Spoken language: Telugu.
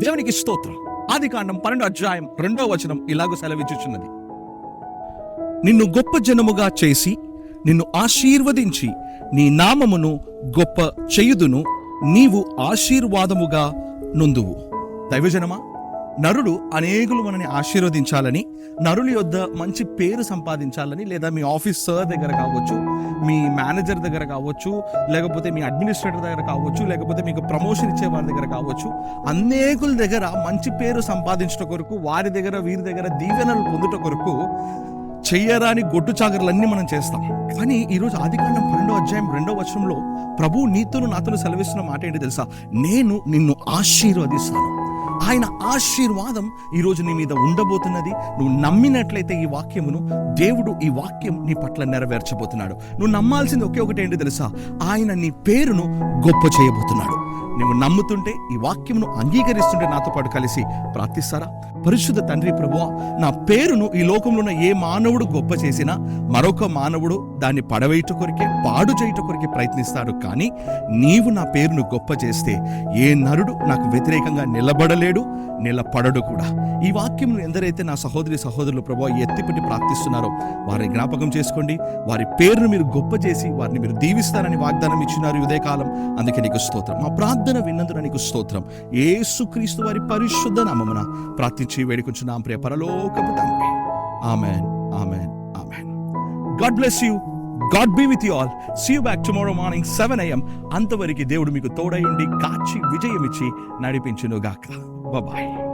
దేవునికి స్తోత్రం. ఆదికాండం 12:2 ఇలాగూ సెలవిచ్చుచున్నది, నిన్ను గొప్ప జనముగా చేసి నిన్ను ఆశీర్వదించి నీ నామమును గొప్ప చేయుదును, నీవు ఆశీర్వాదముగా నొందువు. దైవజనమా, నరుడు అనేకులు మనని ఆశీర్వదించాలని, నరుల యొద్ద మంచి పేరు సంపాదించాలని, లేదా మీ ఆఫీస్ సర్ దగ్గర కావచ్చు, మీ మేనేజర్ దగ్గర కావచ్చు, లేకపోతే మీ అడ్మినిస్ట్రేటర్ దగ్గర కావచ్చు, లేకపోతే మీకు ప్రమోషన్ ఇచ్చే వారి దగ్గర కావచ్చు, అనేకుల దగ్గర మంచి పేరు సంపాదించడం కొరకు, వారి దగ్గర వీరి దగ్గర దీవెనలు పొందుట కొరకు చెయ్యరాని గొడ్డు చాకరులన్నీ మనం చేస్తాం. కానీ ఈరోజు ఆదికాండం 12:2 ప్రభు నీతోను నాతోను సెలవిస్తున్న మాట ఏంటి తెలుసా? నేను నిన్ను ఆశీర్వదిస్తాను. ఆయన ఆశీర్వాదం ఈరోజు నీ మీద ఉండబోతున్నది. నువ్వు నమ్మినట్లయితే ఈ వాక్యమును, దేవుడు ఈ వాక్యం నీ పట్ల నెరవేర్చబోతున్నాడు. నువ్వు నమ్మాల్సింది ఒకే ఒకటి ఏంటి తెలుసా? ఆయన నీ పేరును గొప్ప చేయబోతున్నాడు. నువ్వు నమ్ముతుంటే, ఈ వాక్యమును అంగీకరిస్తుంటే నాతో పాటు కలిసి ప్రార్థిస్తారా? పరిశుద్ధ తండ్రి ప్రభువా, నా పేరును ఈ లోకంలో ఉన్న ఏ మానవుడు గొప్ప చేసినా మరొక మానవుడు దాన్ని పడవేయట కొరికే, పాడు చేయట కొరికే ప్రయత్నిస్తాడు. కానీ నీవు నా పేరును గొప్ప చేస్తే ఏ నరుడు నాకు వ్యతిరేకంగా నిలబడలేడు, నిలబడడు కూడా. ఈ వాక్యం ఎందరైతే నా సహోదరి సహోదరులు ప్రభువా ఎత్తిపెట్టి ప్రార్థిస్తున్నారో వారిని జ్ఞాపకం చేసుకోండి. వారి పేరును మీరు గొప్ప చేసి వారిని మీరు దీవిస్తారని వాగ్దానం ఇచ్చినారు ఈ ఉదయకాలం. అందుకే నీకు స్తోత్రం. మా ప్రార్థన విన్నందున నీకు స్తోత్రం. యేసుక్రీస్తు వారి పరిశుద్ధ నామమున ప్రార్థించి వేడుకొంచున్నాం ప్రియ పరలోకపు తండ్రి. ఆమేన్, ఆమేన్, ఆమేన్. God bless you. God be with you all. See you back tomorrow morning 7 a.m. అంతవరకు దేవుడు మీకు తోడై ఉండి కాచి విజయమిచ్చి నడిపించును గాక. Bye bye.